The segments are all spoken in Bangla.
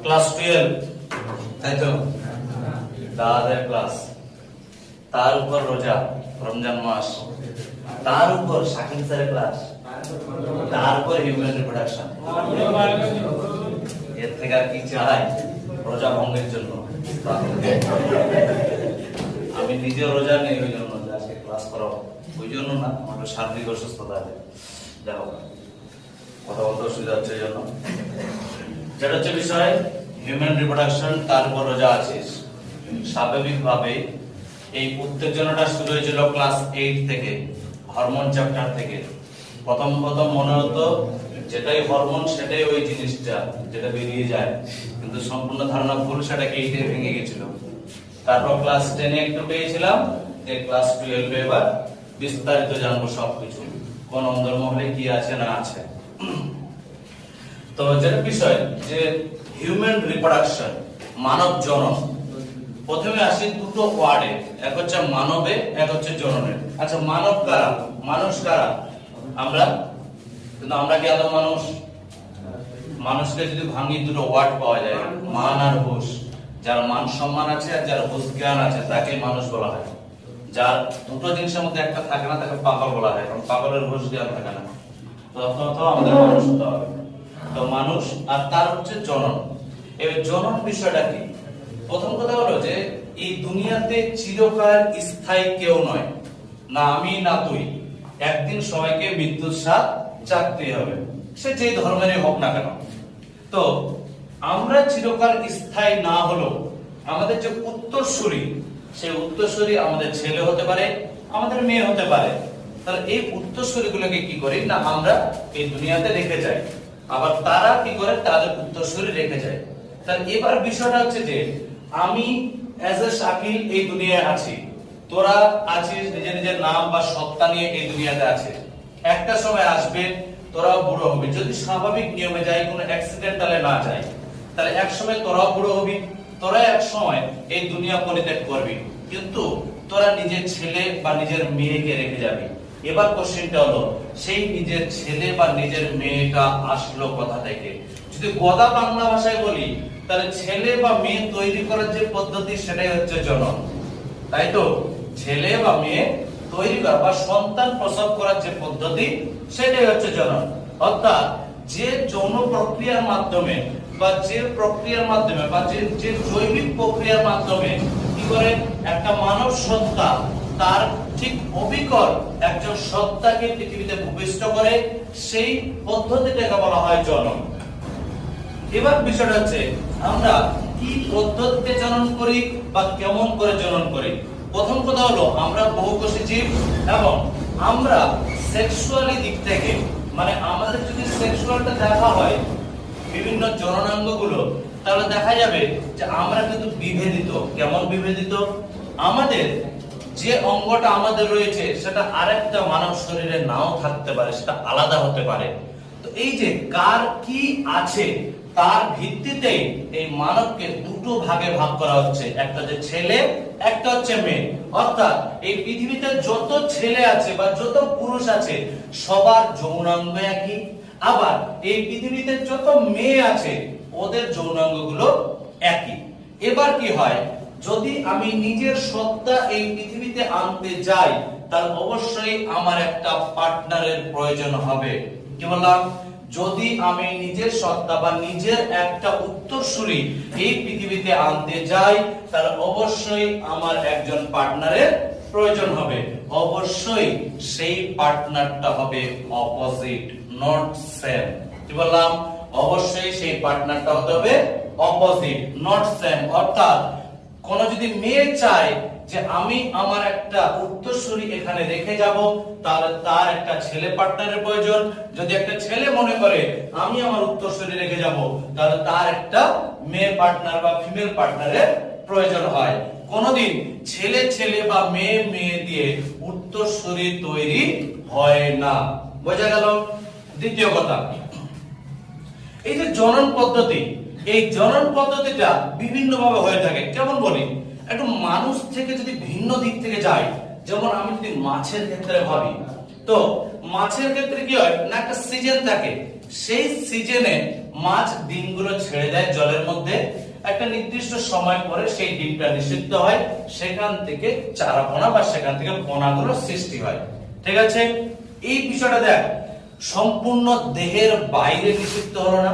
ক্লাস 12, তাই তো? দাদাদের ক্লাস, তার উপর রোজা, রমজান মাস, তার উপর শাকিল স্যারের ক্লাস, তার উপর হিউম্যান রিপ্রোডাকশন। এর থেকে আর কি চাই রোজা ভঙ্গের জন্য? আমি নিজে রোজা নেই ওই জন্য আজকে ক্লাস করাবো, ওই জন্য না, আমার শারীরিক অসুস্থতা আছে। যাই হোক, কথা বলতে অসুবিধা হচ্ছে এই জন্য। যেটা হচ্ছে বিষয় হিউম্যান রিপ্রোডাকশন, তার উপর রোজা আছিস। স্বাভাবিকভাবে এই উত্তেজনাটা শুরু হয়েছিল ক্লাস 8 থেকে, হরমোন চ্যাপ্টার থেকে। প্রথম মনে হতো যেটাই হরমোন সেটাই ওই জিনিসটা যেটা বেরিয়ে যায়, কিন্তু সম্পূর্ণ ধারণা ভুল, সেটা 8 এ ভেঙে গেছিল। তারপর ক্লাস 10 এ একটু পেয়েছিলাম, যে ক্লাস 12 এ এবার বিস্তারিত জানবো সবকিছু, কোন অন্দরমহলে কি আছে না আছে। তো যেটা বিষয় যে হিউম্যান রিপ্রোডাকশন, মানব জনন। প্রথমে আসি দুটো ওয়ার্ডে, এক হচ্ছে মানবে, এক হচ্ছে জননে। আচ্ছা, মানব কারা? মানুষ কারা? আমরা। কিন্তু আমরা কি আদৌ মানুষ? মানুষকে যদি ভাঙি দুটো ওয়ার্ড পাওয়া যায়, মান আর হুশ। যার মান সম্মান আছে আর যার হুশ জ্ঞান আছে তাকে মানুষ বলা হয়। যার দুটো জিনিসের মধ্যে একটা থাকে না তাকে পাগল বলা হয়, কারণ পাগলের হুশ জ্ঞান থাকে না। তো আমাদের মানুষ হতে হবে। তো মানুষ, আর তার হচ্ছে জনন। এবার জনন বিষয়টা কি? প্রথম কথা হলো যে এই দুনিয়াতে চিরকাল স্থায়ী কেউ নয়, না আমি না তুই। একদিন সবাইকে মৃত্যুর স্বাদ চাকতেই হবে, সে যেই ধর্মেরই হোক না কেন। তো আমরা চিরকাল স্থায়ী না হলেও আমাদের যে উত্তরসূরি, সেই উত্তরসূরি আমাদের ছেলে হতে পারে, আমাদের মেয়ে হতে পারে। তাহলে এই উত্তরসূরিগুলোকে কি করি না, আমরা এই দুনিয়াতে রেখে যাই, আবার তারা কি করে তাদের উত্তরসূরি রেখে যায়। তাহলে এবার বিষয়টা হচ্ছে যে আমি এজ এ শাকিল এই দুনিয়ায় আছি, তোরা আছিস নিজের নিজের নাম বা সত্তা নিয়ে এই দুনিয়াতে আছে। একটা সময় আসবে তোরাও বুড়ো হবি, যদি স্বাভাবিক নিয়মে যাই, কোনো অ্যাক্সিডেন্টালে না যায়, তাহলে এক সময় তোরাও বুড়ো হবি, তোরা এক সময় এই দুনিয়া পরিত্যাগ করবি, কিন্তু তোরা নিজের ছেলে বা নিজের মেয়েকে রেখে যাবি। এবার কোশ্চেনটা হলো, সেই নিজের ছেলে বা নিজের মেয়েটা আসলো কোথা থেকে? যদি গোদা বাংলা ভাষায় বলি, তাহলে ছেলে বা মেয়ে তৈরি করার যে পদ্ধতি সেটাই হচ্ছে জনন, তাই তো? ছেলে বা মেয়ে তৈরি করা বা সন্তান প্রসব করার যে পদ্ধতি সেটাই হচ্ছে জনন। অর্থাৎ যে যৌন প্রক্রিয়ার মাধ্যমে বা যে প্রক্রিয়ার মাধ্যমে বা যে জৈবিক প্রক্রিয়ার মাধ্যমে কি করে একটা মানব সত্তা তার ঠিক অবিকল একজন সত্তাকে পৃথিবীতে ভূমিষ্ঠ করে, সেই পদ্ধতিটাকে বলা হয় জনন। এবার বিষয়টা হচ্ছে আমরা কি পদ্ধতিতে জনন করি বা কেমন করে জনন করি। প্রথম কথা হলো আমরা বহুকোষী জীব, এবং আমরা সেক্সুয়ালি দিক থেকে, মানে আমাদের যদি সেক্সুয়ালটা দেখা হয় বিভিন্ন জননাঙ্গগুলো, তাহলে দেখা যাবে যে আমরা কিন্তু বিভেদিত। কেমন বিভেদিত? আমাদের যে অঙ্গটা আমাদের রয়েছে সেটা আরেকটা মানব শরীরে নাও থাকতে পারে, সেটা আলাদা হতে পারে। তো এই যে কার কি আছে তার ভিত্তিতে এই মানবকে দুটো ভাগে ভাগ করা হচ্ছে, একটা হচ্ছে ছেলে, একটা হচ্ছে মেয়ে। অর্থাৎ এই পৃথিবীতে যত ছেলে আছে বা যত পুরুষ আছে সবার যৌনাঙ্গ একই, আবার এই পৃথিবীতে যত মেয়ে আছে ওদের যৌনাঙ্গগুলো একই। এবার কি হয়, যদি আমি নিজের সত্তা এই পৃথিবীতে আনতে যাই, তাহলে অবশ্যই আমার একটা পার্টনারের প্রয়োজন হবে। কি বললাম? যদি আমি নিজের সত্তা বা নিজের একটা উত্তরসূরি এই পৃথিবীতে আনতে যাই, তাহলে অবশ্যই আমার একজন পার্টনারের প্রয়োজন হবে। অবশ্যই সেই পার্টনারটা হবে অপোজিট, নট সেম। কি বললাম? অবশ্যই সেই পার্টনারটা হতে হবে অপোজিট, নট সেম। অর্থাৎ কোন যদি মেয়ে চায় যে আমি আমার একটা উত্তরসূরি এখানে রেখে যাব, তাহলে তার একটা ছেলে পার্টনারের প্রয়োজন। যদি একটা ছেলে মনে করে আমি আমার উত্তরসূরি রেখে যাব, তাহলে তার একটা মেয়ে পার্টনার বা ফিমেল পার্টনারের প্রয়োজন হয়। কোনদিন ছেলে ছেলে বা মেয়ে মেয়ে দিয়ে উত্তরসূরি তৈরি হয় না। বোঝা গেল? দ্বিতীয় কথা, এই যে জনন পদ্ধতি, এই জনন পদ্ধতিটা বিভিন্ন ভাবে হয়ে থাকে। কেমন বলি, একটু মানুষ থেকে যদি ভিন্ন দিক থেকে যাই, যেমন আমি যদি মাছের ক্ষেত্রে ভাবি, তো মাছের ক্ষেত্রে কি হয় না, একটা সিজন থাকে, সেই সিজনে মাছ ডিমগুলো ছেড়ে দেয় জলের মধ্যে, একটা নির্দিষ্ট সময় পরে সেই ডিমটা নিষিদ্ধ হয়, সেখান থেকে চারাপোনা বা সেখান থেকে পোনাগুলো সৃষ্টি হয়। ঠিক আছে, এই বিষয়টা দেখ, সম্পূর্ণ দেহের বাইরে নিষিদ্ধ হলো না,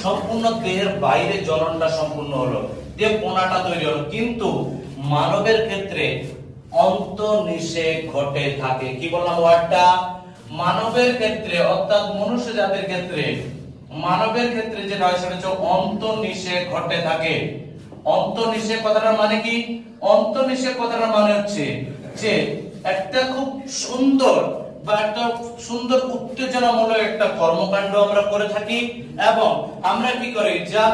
সম্পূর্ণ দেহের বাইরে জননটা সম্পূর্ণ হলো, দিয়ে পোনাটা তৈরি হলো, কিন্তু মানবের ক্ষেত্রে অন্তর্নিষেক ঘটে থাকে। কি বললাম ওয়ার্ডটা? মানবের ক্ষেত্রে অর্থাৎ মনুষ্য জাতির ক্ষেত্রে, মানবের ক্ষেত্রে যেটা হয় সেটা হচ্ছে অন্তর্নিষেক ঘটে থাকে। অন্তর্নিষেক কথাটার মানে কি? অন্তর্নিষেক কথাটার মানে হচ্ছে যে একটা খুব সুন্দর বা একটা সুন্দর উত্তেজনামূলক একটা কর্মকাণ্ড আমরা করে থাকি, এবং আমরা কি করি, যা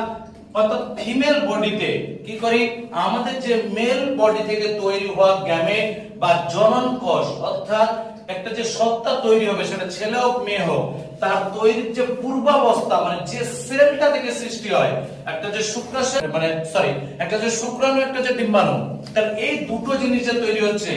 অর্থাৎ ফিমেল বডিতে কি করি, আমাদের যে মেল বডি থেকে তৈরি হওয়া গ্যামেট বা জনন কোষ, অর্থাৎ একটা যে সত্তা তৈরি হবে, সেটা ছেলে হোক মেয়ে হোক, তার তৈরির যে পূর্বাবস্থা, মানে যে সেলটা থেকে সৃষ্টি হয়, একটা যে শুক্রাশয় মানে সরি একটা যে শুক্রাণু, একটা যে ডিম্বাণু, তার এই দুটো জিনিস যে তৈরি হচ্ছে,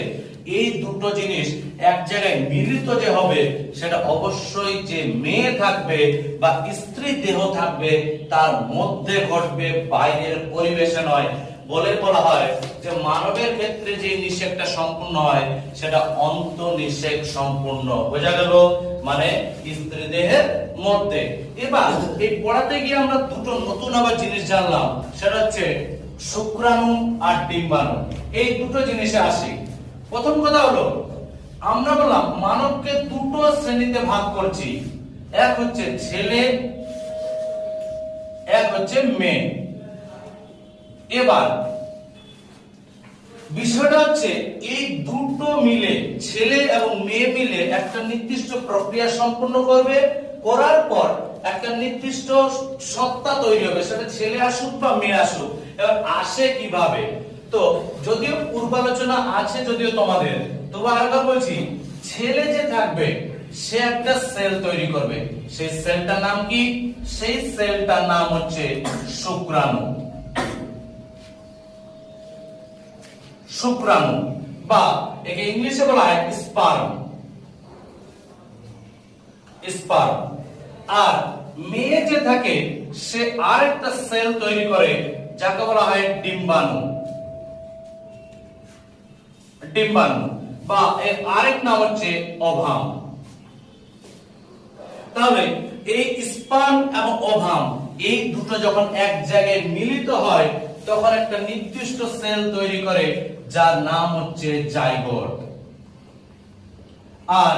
এই দুটো জিনিস এক জায়গায় মিলিত যে হবে, সেটা অবশ্যই যে মেয়ে থাকবে বা স্ত্রী দেহ থাকবে তার মধ্যে ঘটবে, বাইরের পরিবেশে নয়। বলে বলা হয় যে মানবের ক্ষেত্রে যে নিষেকটা সম্পূর্ণ হয় সেটা অন্তর্নিষেক সম্পূর্ণ। বোঝা গেল? মানে স্ত্রী দেহের মধ্যে। এবার এই পড়াতে গিয়ে আমরা দুটো নতুন আবার জিনিস জানলাম, সেটা হচ্ছে শুক্রাণু আর ডিম্বাণু। এই দুটো জিনিসে আসি। প্রথম কথা হলো, আমরা বললাম মানবকে দুটো শ্রেণীতে ভাগ করছি, এক হচ্ছে ছেলে, এক হচ্ছে মেয়ে। এবার বিষয়টা হচ্ছে এই দুটো মিলে, ছেলে এবং মেয়ে মিলে একটা নির্দিষ্ট প্রক্রিয়া সম্পন্ন করবে, করার পর একটা নির্দিষ্ট সত্তা তৈরি হবে, সেটা ছেলে আসুক বা মেয়ে আসুক। এবার আসে কিভাবে? তো যদিও পূর্বালোচনা আছে যদিও তোমাদের, তবু আরেকবার বলছি, ছেলে যে থাকবে সে একটা সেল তৈরি করবে। সেই সেলটার নাম কি? সেই সেলটার নাম হচ্ছে শুক্রাণু। শুক্রাণু বা একে ইংলিশে বলা হয় স্পার্ম। স্পার্ম। আর মেয়ে যে থাকে সে আরেকটা সেল তৈরি করে, যাকে বলা হয় ডিম্বাণু। ডিম্বাণু বা এর আরেক নাম হচ্ছে ওভাম। তাহলে এই স্পার্ম এবং ওভাম এই দুটো যখন এক জায়গায় মিলিত হয়, তখন একটা নির্দিষ্ট সেল তৈরি করে, যার নাম হচ্ছে জাইগোট। আর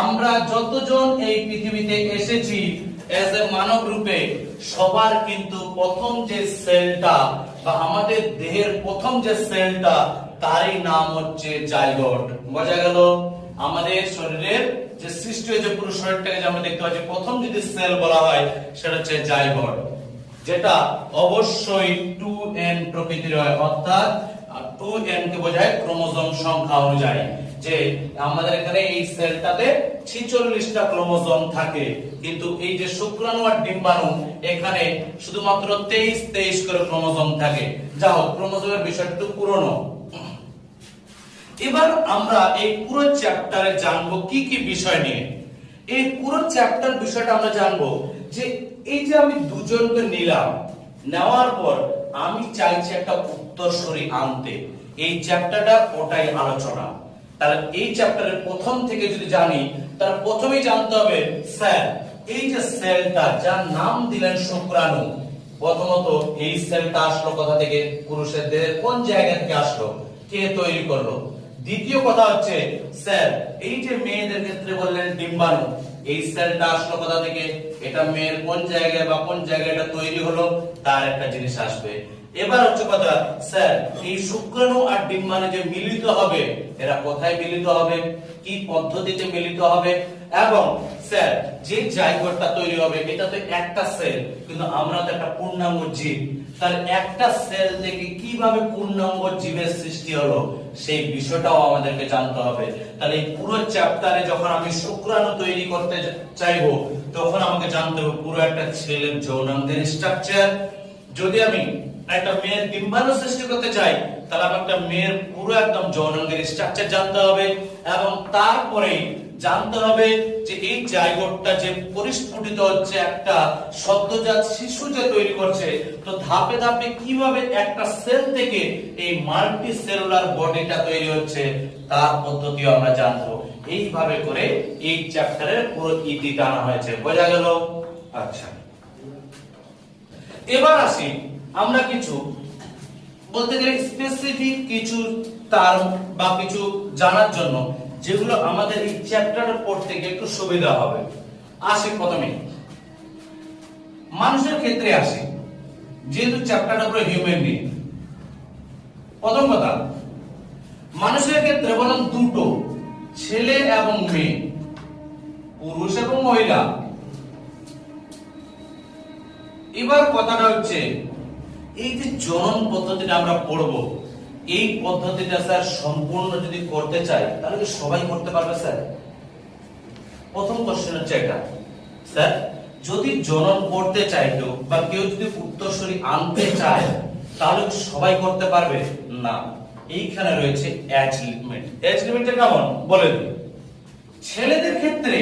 আমরা যতজন এই পৃথিবীতে এসেছি এজ এ মানব রূপে, সবার কিন্তু প্রথম যে সেলটা বা আমাদের দেহের প্রথম যে সেলটা, তারই নাম হচ্ছে জাইগোট। বোঝা গেল? আমাদের শরীরের যে সৃষ্টি হয়েছে পুরো শরীরটাকে যে আমরা দেখতে পাচ্ছি, প্রথম যদি সেল বলা হয় সেটা হচ্ছে জাইগোট, যেটা অবশ্যই 2n প্রকৃতির হয়, অর্থাৎ 2n কে বোঝায় ক্রোমোজোম সংখ্যা অনুযায়ী। যে আমাদের এখানে এই সেলটাতে 46টা ক্রোমোজোম থাকে, কিন্তু এই যে শুক্রাণু আর ডিম্বাণু এখানে শুধুমাত্র 23 করে ক্রোমোজোম থাকে। যাও, ক্রোমোজোমের বিষয়টা একটু পুরনো। এবার আমরা এই পুরো চ্যাপ্টারে জানবো কি কি বিষয় নিয়ে। এই পুরো চ্যাপ্টার বিষয়টা আমরা জানবো যে এই যে আমি দুজনকে নিলাম, নেওয়ার পর আমি চাইছি একটা উত্তরসূরি আনতে, এই চ্যাপ্টারটা ওটাই আলোচনা। তাহলে এই চ্যাপ্টারের প্রথম থেকে যদি জানি, তাহলে প্রথমেই জানতে হবে স্যার এই যে সেলটা যার নাম দিলেন শুক্রাণু, প্রথমত এই সেলটা আসলো কোথা থেকে, পুরুষের দেহের কোন জায়গা থেকে আসলো, কে তৈরি করলো। দ্বিতীয় কথা হচ্ছে স্যার এই যে মেয়েদের ক্ষেত্রে বললেন ডিম্বাণু, এই সেলটা আসলো কোথা থেকে, এটা মেয়ের কোন জায়গায় বা কোন জায়গায় এটা তৈরি হলো, তার একটা জিনিস আসবে। এবার হচ্ছে কথা স্যার এই শুক্রাণু আর ডিম্বাণু যে মিলিত হবে, এরা কোথায় মিলিত হবে, কি পদ্ধতিতে মিলিত হবে, এবং স্যার যে জাইগোটটা তৈরি হবে এটা তো একটা সেল, কিন্তু আমরা তো একটা পূর্ণাঙ্গ জীব, তার একটা সেল থেকে কিভাবে পূর্ণাঙ্গ জীবের সৃষ্টি হলো সেই বিষয়টাও আমাদেরকে জানতে হবে। তাহলে এই পুরো চ্যাপ্টারে যখন আমি শুক্রাণু তৈরি করতে চাইবো, তখন আমাকে জানতে হবে পুরো একটা ছেলের যৌনাঙ্গের স্ট্রাকচার। যদি আমি একটা মেয়ের ডিম্বাণু সৃষ্টি করতে চাই, তাহলে আমার একটা মেয়ের পুরো একদম যৌনাঙ্গের স্ট্রাকচার জানতে হবে, এবং তারপরে জানতে হবে যে এই জাইগোটটা যে পরিস্ফুটিত হচ্ছে একটা সদ্যজাত শিশু যে তৈরি করছে, তো ধাপে ধাপে কিভাবে একটা সেল থেকে এই মাল্টি সেলুলার বডিটা তৈরি হচ্ছে তার পদ্ধতিও আমরা জানবো। এইভাবে করে এই চ্যাপ্টারের পুরো ইতি টানা হয়েছে, বোঝা গেল? আচ্ছা, এবার আসি আমরা কিছু বলতে গেলে স্পেসিফিক কিছু টার্ম বা কিছু জানার জন্য যেগুলো আমাদের এই চ্যাপ্টার পড়তে গিয়ে একটু সুবিধা হবে। আসি প্রথমে মানুষের ক্ষেত্রে আসি, যেহেতু চ্যাপ্টারটা পুরো হিউম্যান বিং। প্রথম কথা, মানুষের ক্ষেত্রে বলেন দুটো, ছেলে এবং মেয়ে, পুরুষ এবং মহিলা। এবার কথাটা হচ্ছে এই যে জনন পদ্ধতিটা আমরা পড়বো, এই পদ্ধতিটা স্যার সম্পূর্ণ যদি করতে চাই তাহলে কি সবাই করতে পারবে স্যার? প্রথম কোশ্চেন হচ্ছে এটা, স্যার যদি জনন করতে চাইতো বা কেউ যদি উত্তরসূরি আনতে চায় তাহলে কি সবাই করতে পারবে? না, এইখানে রয়েছে এজ লিমিট। এজ লিমিটটা কেমন বলে দিই। ছেলেদের ক্ষেত্রে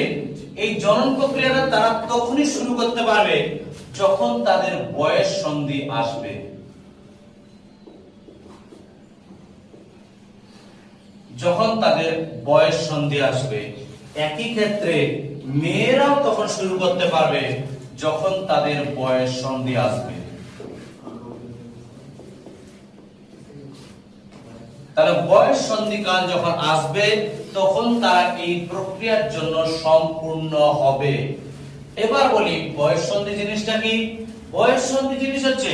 এই জনন প্রক্রিয়াটা তারা তখনই শুরু করতে পারবে যখন তাদের বয়স সন্ধি আসবে। যখন তাদের বয়স সন্ধি আসবে। একই ক্ষেত্রে মেয়েরাও তখন শুরু করতে পারবে যখন তাদের বয়স সন্ধি আসবে। তাহলে বয়স সন্ধিকাল যখন আসবে তখন তারা এই প্রক্রিয়ার জন্য সম্পূর্ণ হবে। এবার বলি বয়স সন্ধি জিনিসটা কি? বয়স সন্ধি জিনিস হচ্ছে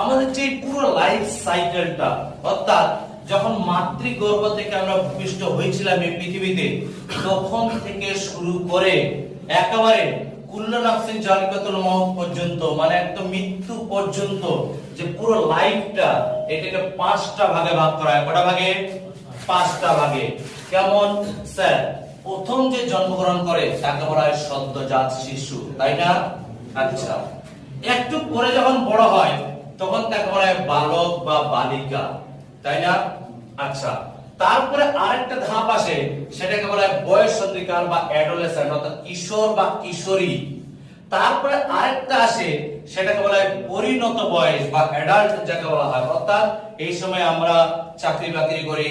আমাদের যে পুরো লাইফ সাইকেলটা, অর্থাৎ যখন মাতৃগর্ভ থেকে আমরা ভূমিষ্ঠ হয়েছিলাম এই পৃথিবীতে তখন থেকে শুরু করে একেবারে কুল্লু নাফসিন জালিকাতুল মউত পর্যন্ত, মানে একদম মৃত্যু পর্যন্ত যে পুরো লাইফটা, এটাকে 5টা ভাগে ভাগ করা হয়। কটা ভাগে? 5টা ভাগে। কেমন স্যার? প্রথম যে জন্মগ্রহণ করে তাকে বলা হয় সদ্যজাত শিশু, তাই না? আচ্ছা, একটু পরে যখন বড় হয় তখন তাকে বলা হয় বালক বা বালিকা, তাই না? আচ্ছা, তারপরে আরেকটা ধাপ আসে, সেটাকে বলা হয় বয়স সন্ধিকাল বা অ্যাডোলেসেন্ট, অর্থাৎ কিশোর বা কিশোরী। তারপরে আরেকটা আসে, সেটাকে বলা হয় পরিণত বয়স বা অ্যাডাল্ট যাকে বলা হয়, অর্থাৎ এই সময় আমরা চাকরি বাকরি করি,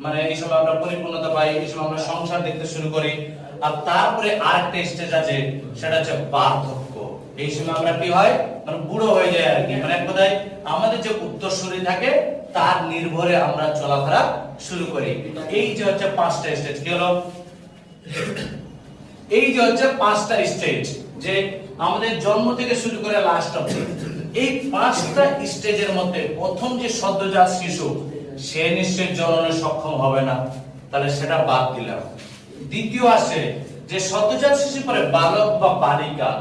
মানে এই সময় আমরা পরিপূর্ণতা পাই, এই সময় আমরা সংসার দেখতে শুরু করি। আর তারপরে আরেকটা স্টেজ আছে, সেটা হচ্ছে বার্ধক্য। এই সময় আমরা কি হয়, মানে বুড়ো হয়ে যায় আর কি, মানে এক কথায় আমাদের যে উত্তরসূরি থাকে তার নির্ভরে আমরা চলাফেরা শুরু করি। এই যে হচ্ছে 5টা স্টেজ। কি হলো? এই যে হচ্ছে 5টা স্টেজ, যে আমাদের জন্ম থেকে শুরু করে লাস্ট অবধি এই 5টা স্টেজের মধ্যে প্রথম যে সদ্যজাত শিশু, সে নিশ্চয় জননে সক্ষম হবে না, তাহলে সেটা বাদ দিলাম। দ্বিতীয় আসে যে সদ্যজাত শিশু পরে বালক বা বালিকা,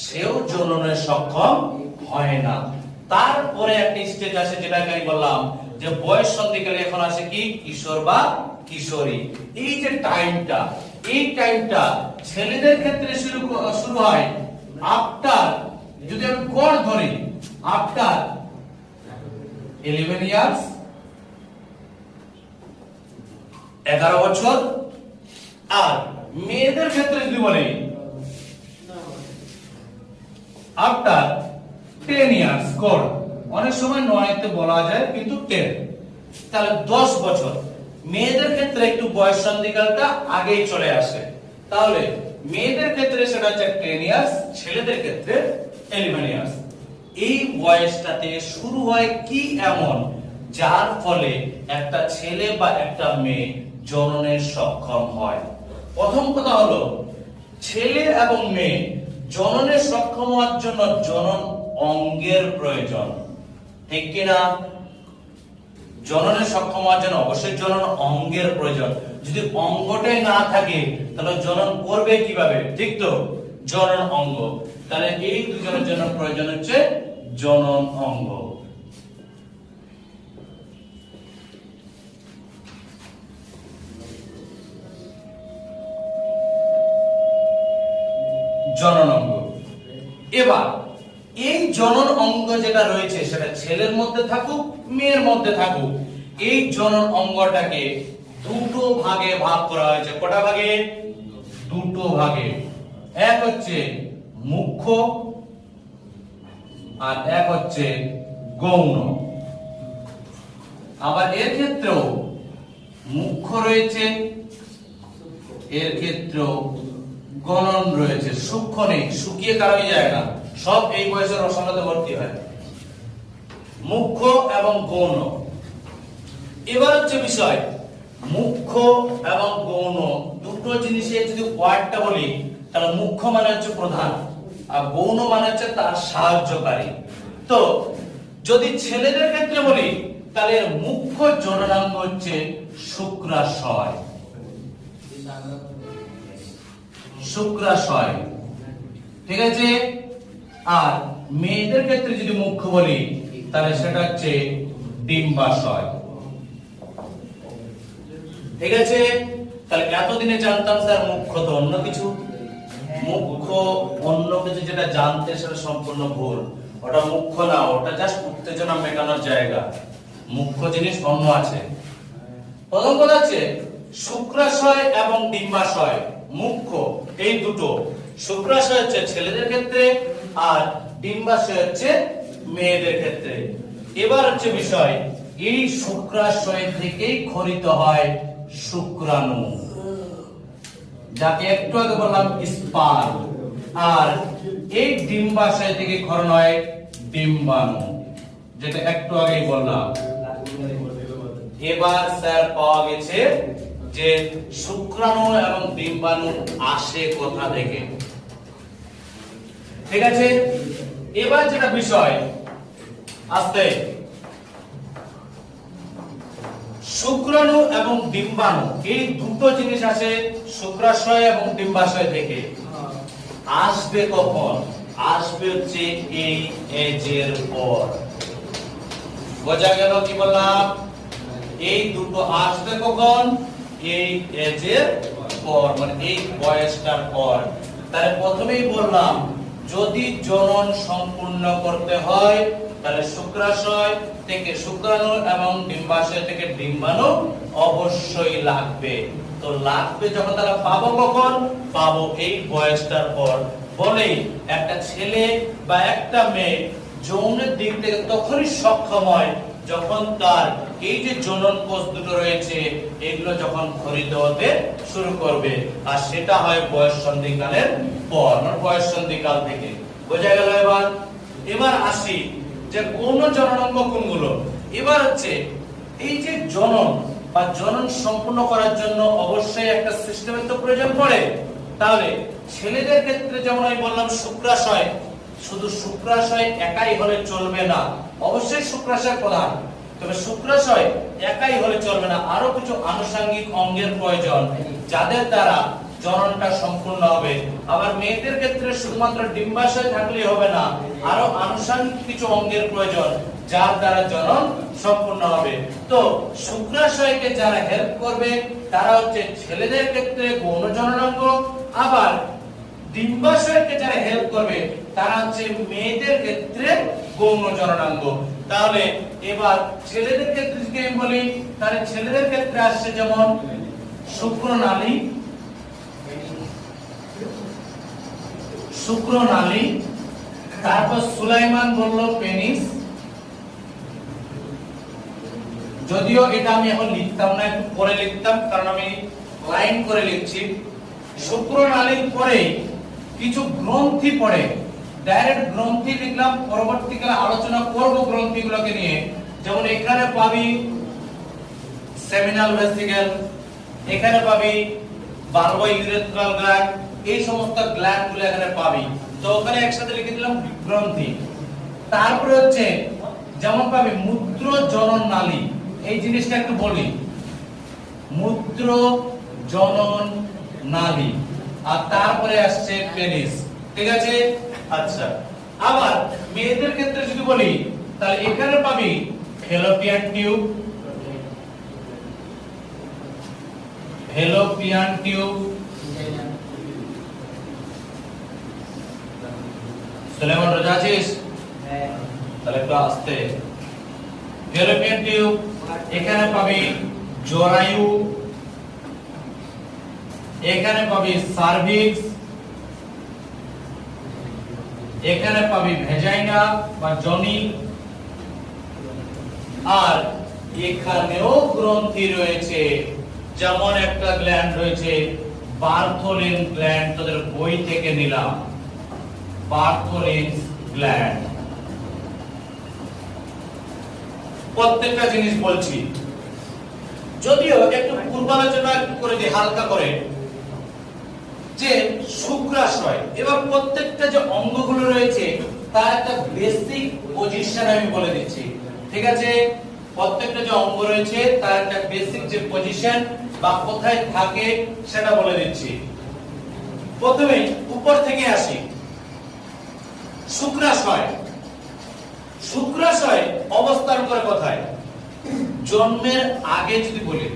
সেও জননে সক্ষম হয় না। তারপরে একটা স্টেজ আসে যেটাকে আমি বললাম যে বয়স সন্ধিকালে, এখন আসে কি কিশোর বা কিশোরী। এই যে টাইমটা, এই টাইমটা ছেলেদের ক্ষেত্রে শুরু হয় আফটার, যদি আমি গড় ধরি, আফটার 11 ইয়ার্স, 11 বছর। আর মেয়েদের ক্ষেত্রে যদি বলি আফটার 10 ইয়ার্স গড়, অনেক সময় 9তে বলা যায় কিন্তু 10, তাহলে 10 বছর। মেয়েদের ক্ষেত্রে একটু বয়স সন্ধিকালটা আগেই চলে আসে, তাহলে মেয়েদের ক্ষেত্রে সেটা হচ্ছে 10 ইয়ার্স, ছেলেদের ক্ষেত্রে 11 ইয়ার্স। এই বয়সটাতে শুরু হয় কি এমন যার ফলে একটা ছেলে বা একটা মেয়ে জননে সক্ষম হয়? প্রথম কথা হলো ছেলে এবং মেয়ে জননে সক্ষম হওয়ার জন্য জনন অঙ্গের প্রয়োজন, ঠিক কিনা? জননে সক্ষম হওয়ার জন্য অবশ্যই জনন অঙ্গের প্রয়োজন। যদি অঙ্গটাই না থাকে তাহলে জনন করবে কিভাবে? ঠিক তো, জনন অঙ্গ। তাহলে এই দুজনের জন্য প্রয়োজন হচ্ছে জনন অঙ্গ। জনন অঙ্গ। এবার এই জনন অঙ্গ যেটা রয়েছে সেটা ছেলের মধ্যে থাকুক মেয়ের মধ্যে থাকুক, এই জনন অঙ্গটাকে দুটো ভাগে ভাগ করা হয়েছে। কটা ভাগে? দুটো ভাগে, এক হচ্ছে মুখ্য আর এক হচ্ছে গৌণ। আবার এর ক্ষেত্রেও মুখ্য রয়েছে, এর ক্ষেত্রেও গণন রয়েছে, সূক্ষ্ম নেই, শুকিয়ে কারোই যায় না, সব এই বয়সের রসায়নতে ভর্তি হয়, মুখ্য এবং গৌণ। এবার হচ্ছে বিষয়, মুখ্য এবং গৌণ দুটো জিনিসের যদি ওয়ার্ডটা বলি, তাহলে মুখ্য মানে হচ্ছে প্রধান আর গৌণ মানে হচ্ছে তার সাহায্যকারী। তো যদি ছেলেদের ক্ষেত্রে বলি, তাহলে মুখ্য জননাঙ্গ হচ্ছে শুক্রাশয়, শুক্রাশয়, ঠিক আছে। আর মেয়েদের ক্ষেত্রে যদি মুখ্য বলি, তাহলে সেটা হচ্ছে ডিম্বাশয়, ঠিক আছে। তাহলে এতদিনে জানতাম স্যার মুখ্য তো অন্য কিছু, মুখ্য অন্য কিছু যেটা জানতে সেটা সম্পূর্ণ ভুল। ওটা মুখ্য না, ওটা জাস্ট উত্তেজনা মেটানোর জায়গা, মুখ্য জিনিস অন্য আছে। প্রথম কথা হচ্ছে শুক্রাশয় এবং ডিম্বাশয়, মুখ্য এই দুটো। শুক্রাশয় হচ্ছে ছেলেদের ক্ষেত্রে আর ডিম্বাশয় হচ্ছে মেয়েদের ক্ষেত্রে। এবার হচ্ছে বিষয়, এই শুক্রাশয় থেকেই খরিত হয় শুক্রাণু, যাকে একটু আগে বললাম স্পার্ম, আর এই ডিম্বাশয় থেকে ক্ষরণ হয় ডিম্বাণু, যেটা একটু আগেই বললাম। এবার স্যার পাওয়া গেছে যে শুক্রাণু এবং ডিম্বাণু আসে কোথা থেকে, ঠিক আছে। এবার যেটা বিষয়, আস্তে, শুক্রাণু এবং ডিম্বাণু এই দুটো জিনিস আছে শুক্রাশয় এবং ডিম্বাশয় থেকে। আসবে কখন? আসবে হচ্ছে এই এজের পর। বোঝা গেল কি বললাম? এই দুটো আসবে কখন? এই এজের পর, মানে এই বয়সটার পর। তাহলে প্রথমেই বললাম, যদি জনন সম্পূর্ণ করতে হয় তাহলে শুক্রাশয় থেকে শুক্রাণু এবং ডিম্বাশয় থেকে ডিম্বাণু অবশ্যই লাগবে। তো লাগবে যখন, তারা পাবো কখন? পাবো এই বয়সটার পর। বলেই একটা ছেলে বা একটা মেয়ে যৌনের দিক থেকে তখনই সক্ষম হয় যখন তার এই যে জনন কোষ দুটো রয়েছে এগুলো যখন খরিত হতে শুরু করবে, আর সেটা হয় বয়স সন্ধিকালের পর, মানে বয়স সন্ধিকাল থেকে। বোঝা গেল? এবার আসি যে কোন জননাঙ্গ কোনগুলো। এবার হচ্ছে এই যে জনন বা জনন সম্পূর্ণ করার জন্য অবশ্যই একটা সিস্টেমের তো প্রয়োজন পড়ে। তাহলে ছেলেদের ক্ষেত্রে যেমন আমি বললাম শুক্রাশয়, শুধু শুক্রাশয় একাই হলে চলবে না, অবশ্যই শুক্রাশয় প্রধান, তবে শুক্রাশয় একাই হলে চলবে না, আরো কিছু আনুষঙ্গিক অঙ্গের প্রয়োজন যাদের দ্বারা জননটা সম্পূর্ণ হবে। আবার মেয়েদের ক্ষেত্রে শুধুমাত্র ডিম্বাশয় থাকলেই হবে না, আরো আনুষঙ্গিক কিছু অঙ্গের প্রয়োজন যার দ্বারা জনন সম্পূর্ণ হবে। তো শুক্রাশয়কে যারা হেল্প করবে তারা হচ্ছে ছেলেদের ক্ষেত্রে গৌণ জননাঙ্গ, আবার ডিম্বাশয়কে যারা হেল্প করবে তারা হচ্ছে মেয়েদের ক্ষেত্রে গৌণ জননাঙ্গ। তাহলে এবার ছেলেদের ক্ষেত্রে যদি আমি বলি, তাহলে ছেলেদের ক্ষেত্রে আসছে যেমন শুক্রনালী, শুক্রনালী, তারপর সুলাইমান বলল পেনিস। যদিও এটা আমি এখন লিখতাম না, একটু পরে লিখতাম, কারণ আমি লাইন করে লিখছি। শুক্রনালীর পরে কিছু গ্রন্থি পড়ে, ডাইরেক্ট গ্রন্থি লিখলাম, পরবর্তীকালে আলোচনা করব গ্রন্থিগুলোকে নিয়ে। যেমন এখানে পাবি সেমিনাল ভেসিকল, এখানে পাবি বাল্বো ইউরেথ্রাল গ্ল্যান্ড, এই সমস্ত গ্ল্যান্ড গুলো এখানে পাবি। তো ওখানে একসাথে লিখে দিলাম গ্রন্থি। তারপরে হচ্ছে যেমন পাবি মূত্র জনন নালী, এই জিনিসটা একটু বলি, মূত্র জনন নালী, আর তারপরে আসছে পেনিস, ঠিক আছে। আচ্ছা, আবার মেয়েদের ক্ষেত্রে যদি বলি, তাহলে এখানে পাবি fallopian tube, fallopian tube, Suleman রোজা আছিস? তাহলে একটু আসতে, ফেলোপিয়ান টিউব, এখানে পাবি জরায়ু, এখানে পাবি সার্ভিক্স, এখানে পাবি ভেজাইনা বা জনি, আর এখানেও গ্রন্থি রয়েছে। যেমন একটা গ্ল্যান্ড রয়েছে বার্থোলিন গ্ল্যান্ড, তোদের বই থেকে নিলাম, বার্থোলিন গ্ল্যান্ড। প্রত্যেকটা জিনিস বলছি, যদিও একটু পূর্বালোচনা করে দিই হালকা করে, যে শুক্রাশয় এবার প্রত্যেকটা যে অঙ্গগুলো রয়েছে তার একটা বেসিক পজিশন আমি বলে দিচ্ছি, ঠিক আছে? প্রত্যেকটা যে অঙ্গ রয়েছে তার একটা বেসিক যে পজিশন বা কোথায় থাকে সেটা বলে দিচ্ছি। প্রথমে উপর থেকে আসি, শুক্রাশয়। শুক্রাশয় অবস্থান করে কোথায়? জন্মের আগে যদি বলি,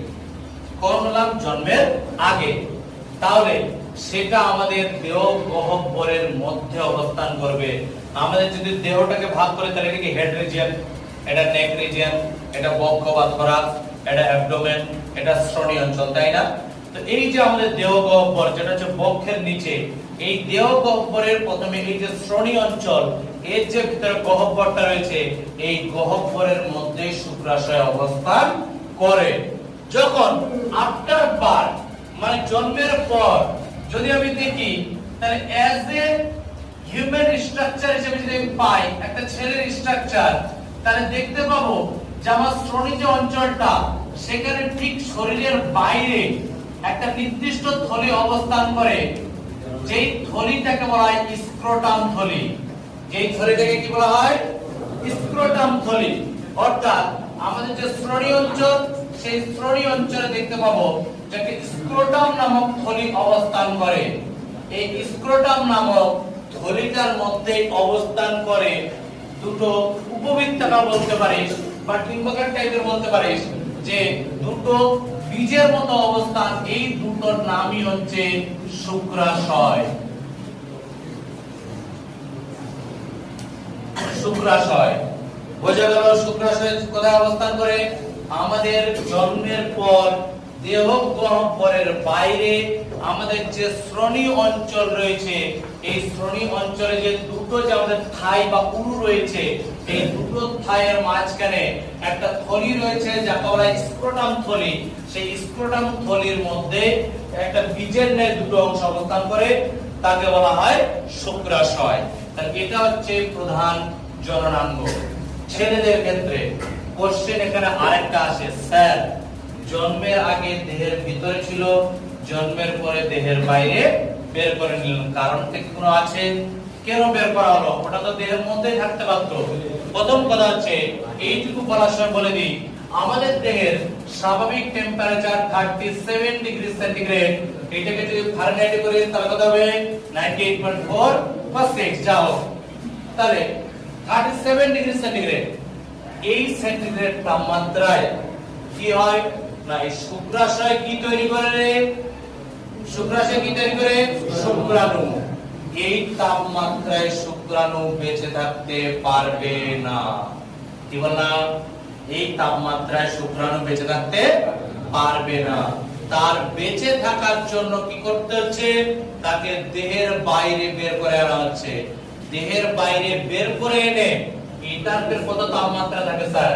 কোন নাম জন্মের আগে, তাহলে সেটা আমাদের দেহ গহ্বরের মধ্যে অবস্থান করবে। আমাদের যদি দেহটাকে ভাগ করে তাহলে এটা কি হেড রিজিয়ন, এটা নেক রিজিয়ন, এটা বক্ষ বা থোরাক্স, এটা অ্যাবডোমেন, এটা শ্রোণী অঞ্চল, তাই না? তো এই যে আমাদের দেহ গহ্বর যেটা হচ্ছে বক্ষের নিচে, এই দেহ গহ্বরের প্রথমে এই যে শ্রোণী অঞ্চল, এর যে ভিতরে গহ্বরটা রয়েছে, এই গহ্বরের মধ্যে শুক্রাশয় অবস্থান করে। যখন আফটার বার্থ মানে জন্মের পর যদি আমি দেখি, তাহলে অ্যাজ এ হিউম্যান স্ট্রাকচার হিসেবে যদি আমি পাই একটা ছেলের স্ট্রাকচার, তাহলে দেখতে পাবো যে আমার শ্রোণী যে অঞ্চলটা সেখানে ঠিক শরীরের বাইরে একটা নির্দিষ্ট থলি অবস্থান করে, যেই থলিটাকে বলা হয় স্ক্রোটাম থলি। যেই থলিটাকে কি বলা হয়? স্ক্রোটাম থলি। অর্থাৎ আমাদের যে শ্রোণী অঞ্চল, সেই শ্রোণী অঞ্চলে দেখতে পাবো যে স্ক্রোটাম নামক থলি অবস্থান করে। এই স্ক্রোটাম নামক থলিটার মধ্যে অবস্থান করে দুটো উপবৃত্তাকার বলতে পারিস বা ডিম্বাকার টাইপের বলতে পারিস, যে দুটো বীজের মতো অবস্থান। এই দুটোর নামই হচ্ছে শুক্রাশয়। শুক্রাশয় বোঝা গেল? শুক্রাশয় কোথায় অবস্থান করে? আমাদের জন্মের পর দেহ গহ্বরের বাইরে আমাদের যে শ্রোণী অঞ্চল রয়েছে, এই শ্রোণী অঞ্চলে যে দুটো যে আমাদের থাই বা উরু রয়েছে, এই দুটো থাইয়ের মাঝখানে একটা থলি রয়েছে যাকে বলা হয় স্ক্রোটাম থলি। সেই স্ক্রোটাম থলির মধ্যে একটা বীজের ন্যায় দুটো অংশ অবস্থান করে, তাকে বলা হয় শুক্রাশয়। তাহলে এটা হচ্ছে প্রধান জননাঙ্গ। ছেলেদের ক্ষেত্রে কোশ্চেন এখানে আরেকটা আসে, স্যার জন্মের আগে দেহের ভিতরে ছিল, জন্মের পরে দেহের বাইরে বের করে নিলেন, কারণ কি কোনো আছে? কেন বের করা হলো? ওটা তো দেহের মধ্যেই থাকতে পারত। প্রথম কথা হচ্ছে এইটুকু বলার সময় বলে দিই, আমাদের দেহের স্বাভাবিক টেম্পারেচার 37 ডিগ্রি সেন্টিগ্রেড। এটাকে যদি ফারেনহাইটে করি তাহলে কত হবে? 98.4 বা 6 যাও। তাহলে 37 ডিগ্রি সেন্টিগ্রেড, এই সেন্টিগ্রেড তাপমাত্রায় কি হয় না, এই শুক্রাশয় কি তৈরি করে রে? শুক্রাশয় কি তৈরি করে? শুক্রাণু। এই তাপমাত্রায় শুক্রাণু বেঁচে থাকতে পারবে না। কি বললাম? এই তাপমাত্রায় শুক্রাণু বেঁচে থাকতে পারবে না। তার বেঁচে থাকার জন্য কি করতে হচ্ছে? তাকে দেহের বাইরে বের করে আনা হচ্ছে। দেহের বাইরে বের করে এনে এটার কত তাপমাত্রা থাকে স্যার?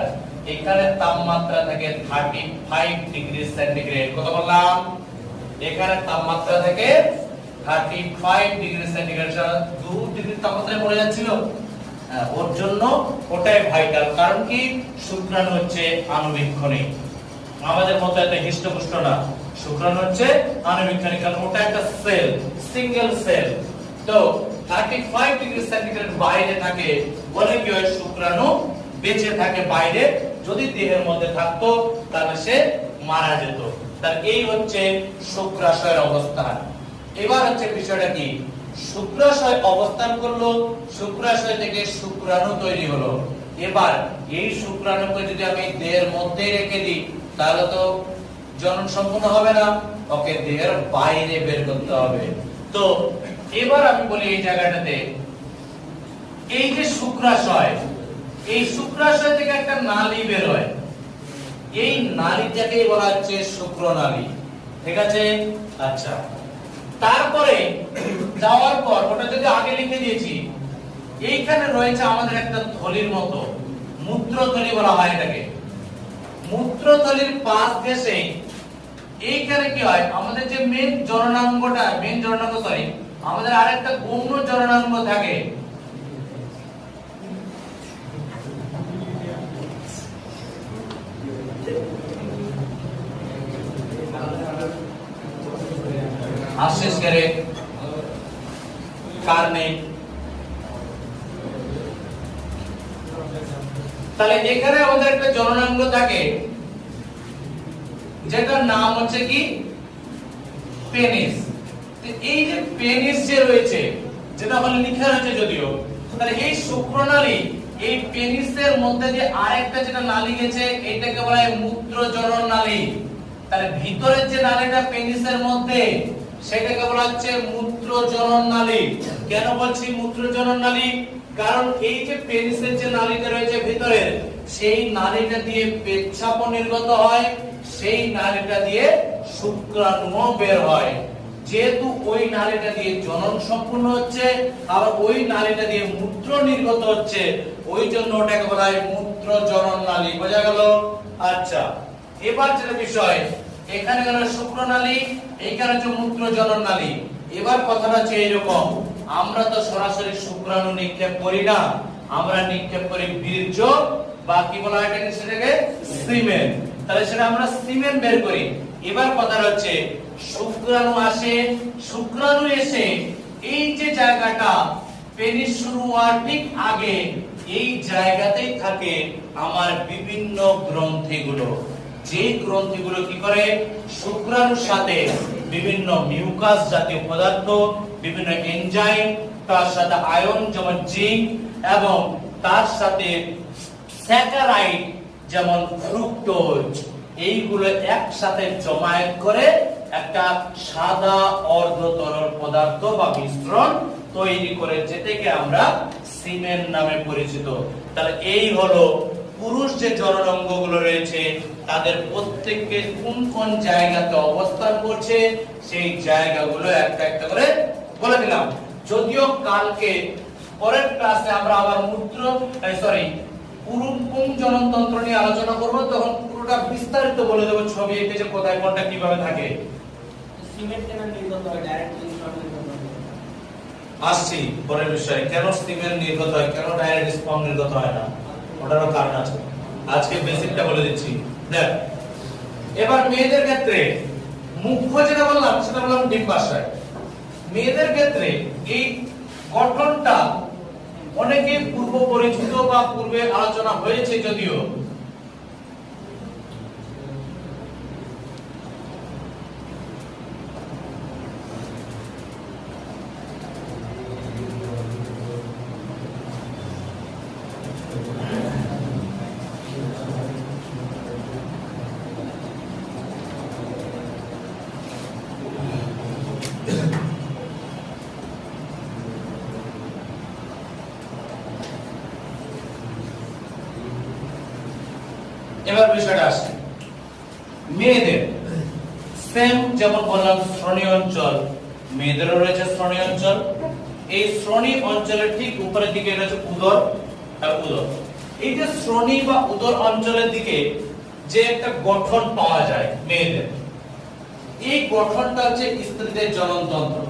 এখানে তাপমাত্রা থাকে 35 ডিগ্রি সেন্টিগ্রেড। কত বললাম? এখানে তাপমাত্রা থাকে 35 ডিগ্রি সেন্টিগ্রেড। 2 ডিগ্রি তাপমাত্রায় পড়ে যাচ্ছিল, ওর জন্য ওটাই ভাইটাল। কারণ কি? শুক্রাণু হচ্ছে আণুবীক্ষণিক, আমাদের মতো একটা হিষ্টপুষ্ট না। শুক্রাণু হচ্ছে আণুবীক্ষণিক, কারণ ওটা একটা সেল, সিঙ্গেল সেল। তো 35 ডিগ্রি সেন্টিগ্রেড বাইরে থাকে বলে কি হয়? শুক্রাণু বেঁচে থাকে বাইরে। যদি দেহের মধ্যে থাকতো তাহলে সে মারা যেত। তার এই হচ্ছে শুক্রাশয়ের অবস্থান। এবার হচ্ছে বিষয়টা কি? শুক্রাশয় অবস্থান করলো, শুক্রাশয় থেকে শুক্রাণু তৈরি হলো। এবার এই শুক্রাণুকে যদি আমি দেহের মধ্যে রেখে দিই তাহলে তো জনন সম্পূর্ণ হবে না, ওকে দেহের বাইরে বের করতে হবে। তো এবার আমি বলি এই জায়গাটাতে, এই যে শুক্রাশয়, এই শুক্রাশয় থেকে একটা নালী বের হয়, এই নালীটাকেই বলা হচ্ছে শুক্রনালী। ঠিক আছে? আচ্ছা, তারপরে যাওয়ার পর ওটা যদি আগে লিখে দিয়েছি, এইখানে রয়েছে আমাদের একটা থলির মতো, মূত্রথলি বলা হয় এটাকে। মূত্রথলির পাশ ঘেঁষে এইখানে কি হয়, আমাদের যে মেন জননাঙ্গ আমাদের আরেকটা গৌণ জননাঙ্গ থাকে, আশ্বাস করে কার নেই। তাহলে এখানে আমাদের একটা জননাঙ্গ থাকে যেটার নাম হচ্ছে কি পেনিস। এই যে পেনিস যে রয়েছে, যেটা বলে লেখা রয়েছে যদিও, তাহলে এই শুক্রনালী, এই পেনিসের মধ্যে যে আরেকটা যেটা নালী গেছে এটাকে বলা হয় মূত্রজনন নালী। তাহলে ভিতরের যে নালীটা পেনিসের মধ্যে সেটাকে বলা হচ্ছে মূত্রজনন নালী। কেন বলছি মূত্রজনন নালী? কারণ এই যে পেনিসের যে নালীটা রয়েছে ভিতরে, সেই নালীটা দিয়ে পেচ্ছাপ নির্গত হয়, সেই নালীটা দিয়ে শুক্রাণু বের হয়। যেহেতু ওই নালীটা দিয়ে জনন সম্পূর্ণ হচ্ছে, আবার ওই নালীটা দিয়ে মূত্র নির্গত হচ্ছে, ওই জন্য ওটাকে বলা হয় মূত্রজনন নালী। বোঝা গেল? আচ্ছা, এবার যেটা বিষয়, এখানে গেল শুক্রনালী, এইখানে হচ্ছে মূত্রজনন নালী। এবার কথাটা হচ্ছে এইরকম, আমরা তো সরাসরি শুক্রাণু নিক্ষেপ করি না, আমরা নিক্ষেপ করি বীর্য, বা কি বলা হয় এটাকে, সেটাকে সিমেন। তাহলে সেটা আমরা সিমেন বের করি। এবার কথাটা হচ্ছে শুক্রাণু আসে, শুক্রাণু এসে এই যে জায়গাটা পেনিস শুরু হওয়ার ঠিক আগে, এই জায়গাতেই থাকে আমার বিভিন্ন গ্রন্থিগুলো। যে গ্রন্থিগুলো কি করে, শুক্রাণুর সাথে বিভিন্ন মিউকাস জাতীয় পদার্থ, বিভিন্ন এনজাইম, তার সাথে আয়ন যেমন জিঙ্ক, এবং তার সাথে স্যাকারাইড যেমন ফ্রুক্টোজ, এইগুলো একসাথে জমায়েত করে একটা সাদা অর্ধ তরল পদার্থ বা মিশ্রণ তৈরি করে, যেটাকে আমরা সিমেন নামে পরিচিত। তাহলে এই হলো পুরুষ যে জননাঙ্গগুলো রয়েছে তাদের প্রত্যেককে কোন কোন জায়গাতে অবস্থান করছে, সেই জায়গাগুলো একটা একটা করে বলে দিলাম। যদিও কালকে পরের ক্লাসে আমরা আবার পুং জননতন্ত্র নিয়ে আলোচনা করব, তখন পুরোটা বিস্তারিত বলে দেব, ছবি এঁকে যে কোথায় কোনটা কিভাবে থাকে। সিমেন্ট কেন নির্গত হয়, ডাইরেক্ট স্পট নির্গত হয়? আসছি পরের বিষয়ে, কেন সিমেন্ট নির্গত হয়, কেন ডাইরেক্ট স্পট নির্গত হয় না, ওটারও কারণ আছে। আজকে বেসিকটা বলে দিচ্ছি। দেখ, এবার মেয়েদের ক্ষেত্রে মুখ্য যেটা বললাম সেটা বললাম ডিম্বাশয়। মেয়েদের ক্ষেত্রে এই গঠনটা অনেকে পূর্ব পরিচিত বা পূর্বে আলোচনা হয়েছে যদিও, এবার বিষয়টা আসে মেয়েদের। সেম যেমন বললাম শ্রোণী অঞ্চল, মেয়েদেরও রয়েছে শ্রোণী অঞ্চল। এই শ্রোণী অঞ্চলের ঠিক উপরের দিকে রয়েছে উদর আর উদর। এই যে শ্রোণী বা উদর অঞ্চলের দিকে যে একটা গঠন পাওয়া যায় মেয়েদের, এই গঠনটা হচ্ছে স্ত্রীদের জননতন্ত্র।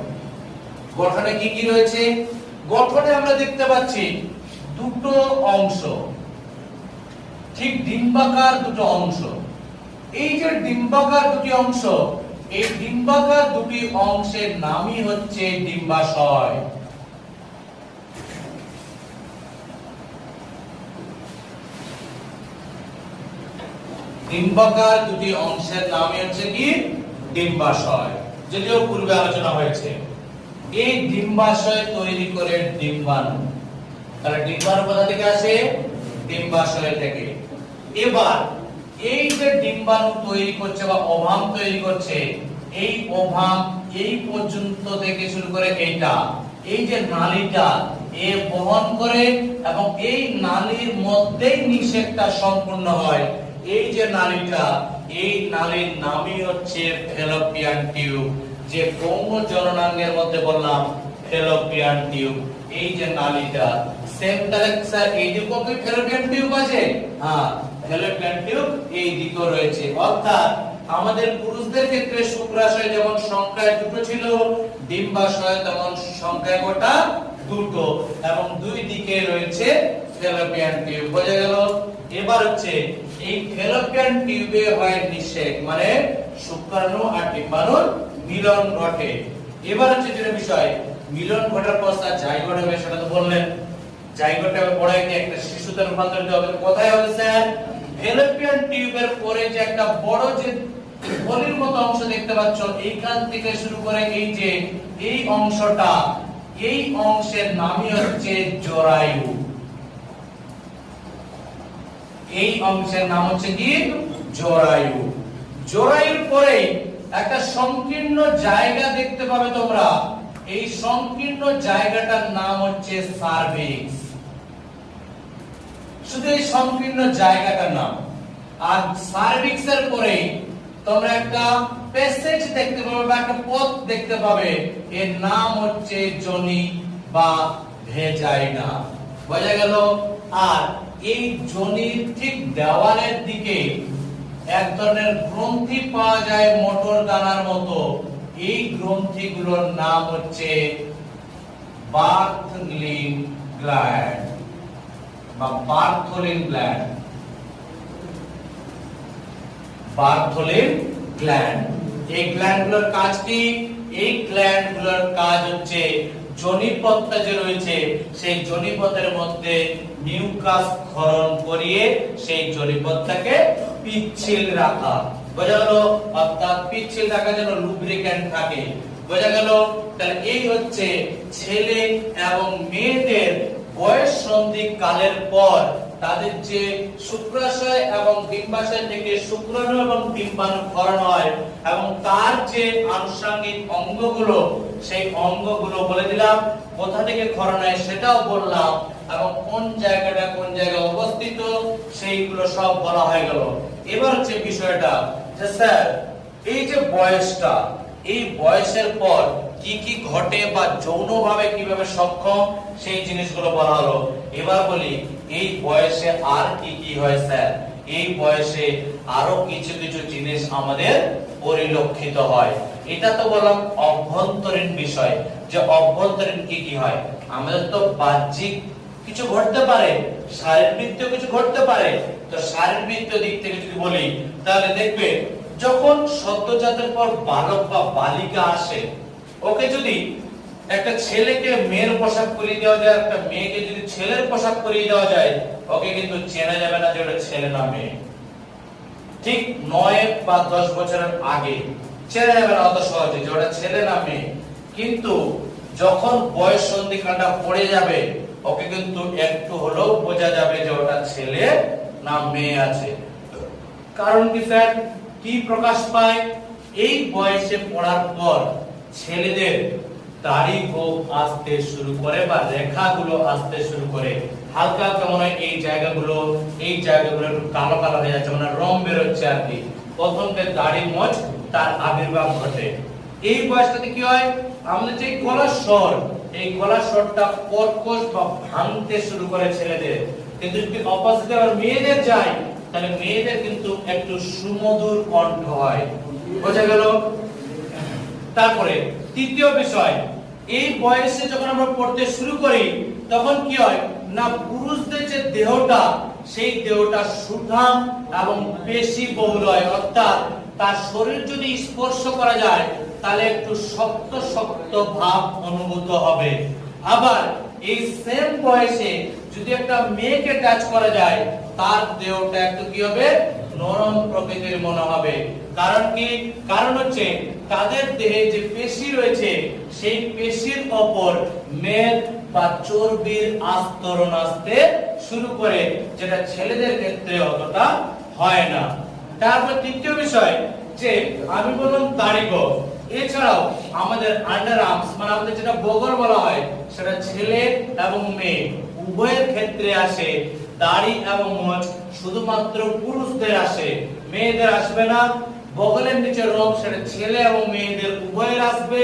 গঠনে কি কি রয়েছে? গঠনে আমরা দেখতে পাচ্ছি দুটো অংশ, ঠিক ডিম্বাকার দুটো অংশ। এই যে ডিম্বাকার দুটি অংশ, এই ডিম্বাকার দুটি অংশের নামই হচ্ছে ডিম্বাশয়। ডিম্বাকার দুটি অংশের নামই হচ্ছে কি ডিম্বাশয়, যদিও পূর্বে আলোচনা হয়েছে। এই ডিম্বাশয় তৈরি করে ডিম্বাণু। তাহলে ডিম্বাণু কোথা থেকে আসে? ডিম্বাশয় থেকে। এবার এই যে ডিম্বাণু তৈরি করছে বা ওভাম তৈরি করছে, এই ওভাম এই পর্যন্ত থেকে শুরু করে এইটা, এই যে নালীটা এ বহন করে, এবং এই নালীর মধ্যেই নিষেকটা সম্পূর্ণ হয়। এই যে নালীটা, এই নালীর নামই হচ্ছে ফ্যালোপিয়ান টিউব, যে গৌণ জননাঙ্গের মধ্যে বললাম ফ্যালোপিয়ান টিউব, এই যে নালীটা সেম, তাহলে স্যার এই দিকেও কি ফ্যালোপিয়ান টিউব আছে? হ্যাঁ, ফ্যালোপিয়ান টিউব এই দিকেও রয়েছে। অর্থাৎ আমাদের পুরুষদের ক্ষেত্রে শুক্রাশয় যেমন সংখ্যায় দুটো ছিল, ডিম্বাশয় তেমন সংখ্যায় কটা? দুটো, এবং দুই দিকে রয়েছে ফ্যালোপিয়ান টিউব। বোঝা গেল? এবার হচ্ছে এই ফ্যালোপিয়ান টিউবে হয় নিষেক, মানে শুক্রাণু আর ডিম্বাণুর মিলন ঘটে। এবার হচ্ছে যেটা বিষয়, মিলন ঘটার পর তার জাইগোট হবে, সেটা তো বললেন। জাইগোট হবে পড়ায় কি একটা শিশুতে রূপান্তরিত হবে। কোথায় হবে স্যার? ফ্যালোপিয়ান টিউবের পরে যে একটা বড় যে থলির মতো অংশ দেখতে পাচ্ছ, এইখান থেকে শুরু করে এই যে এই অংশটা, এই অংশের নামই হচ্ছে জরায়ু। এই অংশের নাম হচ্ছে কি? জরায়ু। জরায়ুর পরে একটা সংকীর্ণ জায়গা দেখতে পাবে তোমরা, এই সংকীর্ণ জায়গাটার নাম হচ্ছে সার্ভিক্স। শুধু এই সংকীর্ণ জায়গাটার নাম। আর সার্ভিক্সের পরে তোমরা একটা প্যাসেজ দেখতে পাবে বা একটা পথ দেখতে পাবে, এর নাম হচ্ছে যোনি বা ভেজাইনা। বোঝা গেল? আর এই যোনির ঠিক দেওয়ালের দিকে এক ধরনের গ্রন্থি পাওয়া যায় মোটর দানার মতো, এই গ্রন্থিগুলোর নাম হচ্ছে বার্থলিন গ্ল্যান্ড বা বার্থলিন গ্ল্যান্ড। বার্থলিন গ্ল্যান্ড, এই গ্ল্যান্ডগুলোর কাজ কি? এই গ্ল্যান্ডগুলোর কাজ হচ্ছে যোনিপথটা যে রয়েছে সেই যোনিপথের মধ্যে মিউকাস ক্ষরণ করিয়ে সেই যোনিপথটাকে পিচ্ছিল রাখা। বোঝা গেল? অর্থাৎ পিচ্ছিল রাখা যেন লুব্রিক্যান্ট থাকে। বোঝা গেল? তাহলে এই হচ্ছে ছেলে এবং মেয়েদের বয়স সন্ধি কালের পর তাদের যে শুক্রাশয় এবং ডিম্বাশয় থেকে শুক্রাণু এবং ডিম্বাণু ক্ষরণ হয়, এবং তার যে আনুষঙ্গিক অঙ্গগুলো, সেই অঙ্গগুলো বলে দিলাম, কোথা থেকে ক্ষরণ হয় সেটাও বললাম, এবং কোন জায়গাটা কোন জায়গায় অবস্থিত সেইগুলো সব বলা হয়ে গেল। এবার হচ্ছে বিষয়টা যে স্যার এই যে বয়সটা, এই বয়সের পর কি কি ঘটে বা যৌনভাবে কিভাবে সক্ষম সেই জিনিসগুলো বলা হলো। এবার বলি এই বয়সে আর কি কি হয় স্যার? এই বয়সে আরো কিছু কিছু জিনিস আমাদের পরিলক্ষিত হয়। এটা তো বললাম অভ্যন্তরীণ বিষয়, যে অভ্যন্তরীণ কি কি হয়। আমাদের তো বাহ্যিক কিছু ঘটতে পারে, শারীরবৃত্তীয় কিছু ঘটতে পারে। তো শারীরবৃত্তীয় দিক থেকে যদি বলি, তাহলে দেখবে যখন সদ্যজাতের পর বালক বা বালিকা আসে, ওকে যদি একটা ছেলেকে মেয়ের পোশাক পরিয়ে দেওয়া যায়, একটা মেয়েকে যদি ছেলের পোশাক পরিয়ে দেওয়া যায়, ওকে কিন্তু চেনা যাবে না যে ওটা ছেলে না মেয়ে। ঠিক 9 বা 10 বছরের আগে চেনা যাবে না অত সহজে যে ওটা ছেলে না মেয়ে। কিন্তু যখন বয়স সন্ধিকালটা পড়ে যাবে, ওকে কিন্তু একটু হলেও বোঝা যাবে যে ওটা ছেলে না মেয়ে আছে। কারণ কি স্যার? কি প্রকাশ পায়? এই বয়সে পড়ার পর ছেলেদের দাড়ি গোঁফ আসতে শুরু করে বা রেখাগুলো আসতে শুরু করে, হালকা কেমন হয় এই জায়গাগুলো একটু কালো কালো হয়ে যাচ্ছে, মানে রং বেরোচ্ছে আর কি। প্রথম দাড়ি মোচ তার আবির্ভাব ঘটে। এই বয়সটাতে কি হয়? আমাদের যে গলার স্বর, এই গলার স্বরটা কর্কশ বা ভাঙতে শুরু করে ছেলেদের। কিন্তু যদি অপোজিটে আবার মেয়েদের যায়, তাহলে মেয়েদের কিন্তু একটু সুমধুর কণ্ঠ হয়। বোঝা গেল? তারপরে তৃতীয় বিষয়, এই বয়সে যখন আমরা পড়তে শুরু করি, তখন কি হয় না, পুরুষদের যে দেহটা, সেই দেহটা সুঠাম এবং পেশি বহুল হয়। অর্থাৎ তার শরীর যদি স্পর্শ করা যায়, তাহলে একটু শক্ত শক্ত ভাব অনুভূত হবে। আবার এই সেম বয়সে যদি একটা মেয়েকে টাচ করা যায়, তার দেহটা একটু কি হবে, নরম প্রকৃতির মনে হবে। কারণ কি? কারণ হচ্ছে তাদের দেহে যে পেশি রয়েছে, সেই পেশির উপর মেদ বা চর্বির আস্তরণ আসতে শুরু করে, যেটা ছেলেদের ক্ষেত্রে অতটা হয় না। তারপর তৃতীয় বিষয়, যে আমি বললাম দাড়ি গোঁফ, এছাড়াও আমাদের আন্ডার আর্মস, মানে আমাদের যেটা বগল বলা হয়, সেটা ছেলে এবং মেয়ে উভয়ের ক্ষেত্রে আসে। দাড়ি এবং মোচ শুধুমাত্র পুরুষদের আসে, মেয়েদের আসবে না। বগলের নিচে রোম সেটা ছেলে এবং মেয়েদের উভয়ের আসবে।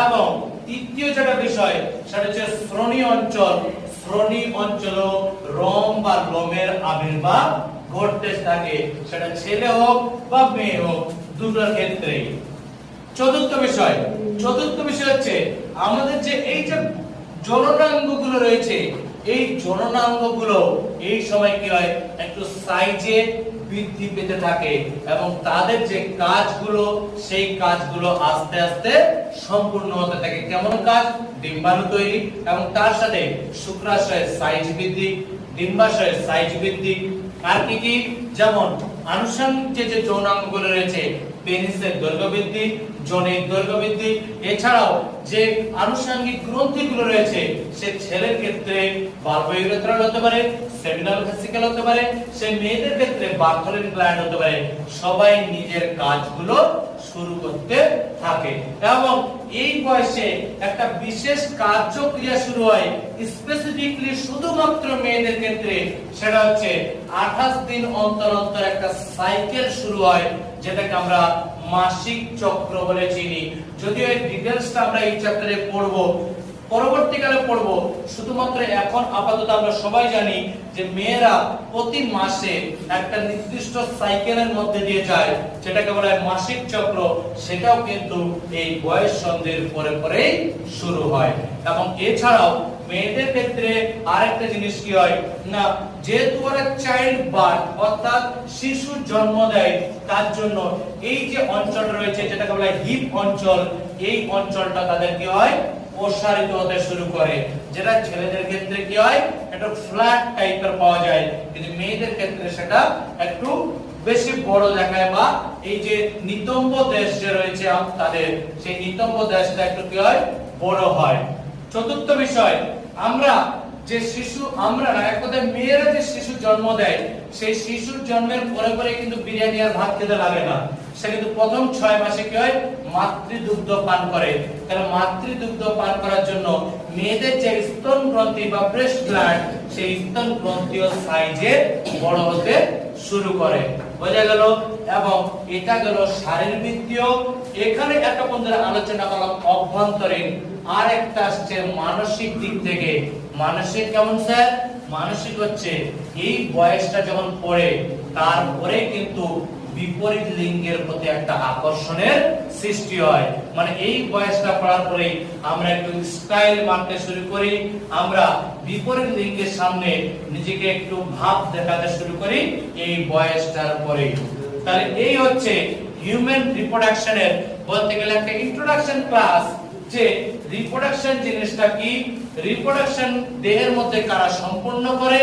এবং তৃতীয় যেটা বিষয় সেটা হচ্ছে শ্রোণী অঞ্চল। শ্রোণী অঞ্চলও রোম বা লোমের আবির্ভাব ঘটতে থাকে, সেটা ছেলে হোক বা মেয়ে হোক, দুটোর ক্ষেত্রেই। চতুর্থ বিষয় হচ্ছে আমাদের যে এই যে জননাঙ্গগুলো রয়েছে, এই জননাঙ্গগুলো এই সময় কি হয়, একটু সাইজে বৃদ্ধি পেতে থাকে এবং তাদের যে কাজগুলো সেই কাজগুলো আস্তে আস্তে সম্পূর্ণ হতে থাকে। কেমন কাজ? ডিম্বাণু তৈরি এবং তার সাথে শুক্রাশয়ের সাইজ বৃদ্ধি, ডিম্বাশয়ের সাইজ বৃদ্ধি। আর কি কি? যেমন আনুষঙ্গিক যে যৌনাঙ্গগুলো রয়েছে, পেনিসের দৈর্ঘ্য বৃদ্ধি, যৌনের দৈর্ঘ্য বৃদ্ধি। এছাড়াও যে আনুষঙ্গিক গ্রন্থিগুলো রয়েছে, সে ছেলের ক্ষেত্রে বাল্বোইউরেথ্রাল হতে পারে, সেমিনাল ভেসিকেল হতে পারে, সে মেয়েদের ক্ষেত্রে বার্থোলিন গ্ল্যান্ড হতে পারে। সবাই নিজের কাজগুলো শুরু করতে থাকে এবং এই বয়সে একটা বিশেষ কার্যক্রিয়া শুরু হয় স্পেসিফিকলি শুধুমাত্র মেয়েদের ক্ষেত্রে। সেটা হচ্ছে 28 দিন অন্তর অন্তর একটা সাইকেল শুরু হয়, যেটাকে আমরা মাসিক চক্র বলে চিনি। যদিও এর ডিটেইলসটা আমরা এই চ্যাপ্টারে পড়বো, পরবর্তীকালে পড়বো। শুধুমাত্র এখন আপাতত আমরা সবাই জানি যে মেয়েরা প্রতি মাসে একটা নির্দিষ্ট সাইকেলের মধ্যে দিয়ে যায়, যেটাকে বলা হয় মাসিক চক্র। সেটাও কিন্তু এই বয়স সন্ধির পরে পরেই শুরু হয়। এবং এছাড়াও মেয়েদের ক্ষেত্রে আরেকটা জিনিস কি হয় না, যেহেতু ওরা চাইল্ড বার্থ অর্থাৎ শিশু জন্ম দেয়, তার জন্য এই যে অঞ্চলটা রয়েছে যেটাকে বলা হয় হিপ অঞ্চল, এই অঞ্চলটা তাদের কি হয়, প্রসারিত হতে শুরু করে। যেটা ছেলেদের ক্ষেত্রে কি হয়, একটা ফ্ল্যাট টাইপের পাওয়া যায়, কিন্তু মেয়েদের ক্ষেত্রে সেটা একটু বেশি বড় দেখায়। বা এই যে নিতম্ব দেশ যে রয়েছে তাদের, সেই নিতম্ব দেশটা একটু কি হয়, বড় হয়। চতুর্থ বিষয়, আমরা যে শিশু, আমরা না, এক কথায় মেয়েরা যে শিশু জন্ম দেয়, সেই শিশুর জন্মের পরে পরে কিন্তু বিরিয়ানি আর ভাত খেতে লাগে না। সে কিন্তু প্রথম 6 মাসে কি হয়, মাতৃদুগ্ধ পান করে। কারণ মাতৃদুগ্ধ পান করার জন্য মেয়েদের যে স্তন গ্রন্থি বা ব্রেস্ট গ্ল্যান্ড, সেই স্তন গ্রন্থিও সাইজে বড় হতে শুরু করে। বোঝা গেল? এবং এটা গেল শারীরবৃত্তীয়। এখানে একটা বন্ধুরা আলোচনা করলাম অভ্যন্তরীণ। আর একটা আসছে মানসিক দিক থেকে। মানসিক কেমন স্যার? মানসিক হচ্ছে এই বয়সটা যখন পড়ে, তারপরে কিন্তু বিপরীত লিঙ্গের প্রতি একটা আকর্ষণের সৃষ্টি হয়। মানে এই বয়সটা পড়ার পরে আমরা একটু স্টাইল মারতে শুরু করি, আমরা বিপরীত লিঙ্গের সামনে নিজেকে একটু ভাব দেখাতে শুরু করি এই বয়সটার পরে। তাহলে এই হচ্ছে হিউম্যান রিপ্রোডাকশনের বলতে গেলে একটা ইন্ট্রোডাকশন ক্লাস, যে রিপ্রোডাকশন জিনিসটা কি, রিপ্রোডাকশন দেহের মধ্যে কারা সম্পূর্ণ করে,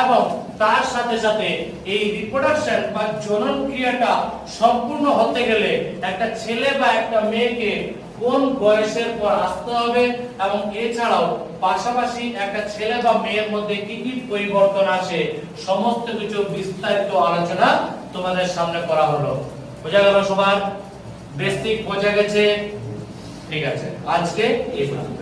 এবং তার সাথে সাথে এই রিপ্রোডাকশন বা জনন ক্রিয়াটা সম্পূর্ণ হতে গেলে একটা ছেলে বা একটা মেয়েকে কোন বয়সের পর আসতে হবে, এবং এছাড়াও পাশাপাশি একটা ছেলে বা মেয়ের মধ্যে কি কি পরিবর্তন আসে, সমস্ত কিছু বিস্তারিত আলোচনা তোমাদের সামনে করা হলো। বোঝা গেল সবার? বেসিক বোঝা গেছে? ঠিক আছে, আজকে এই পর্যন্ত।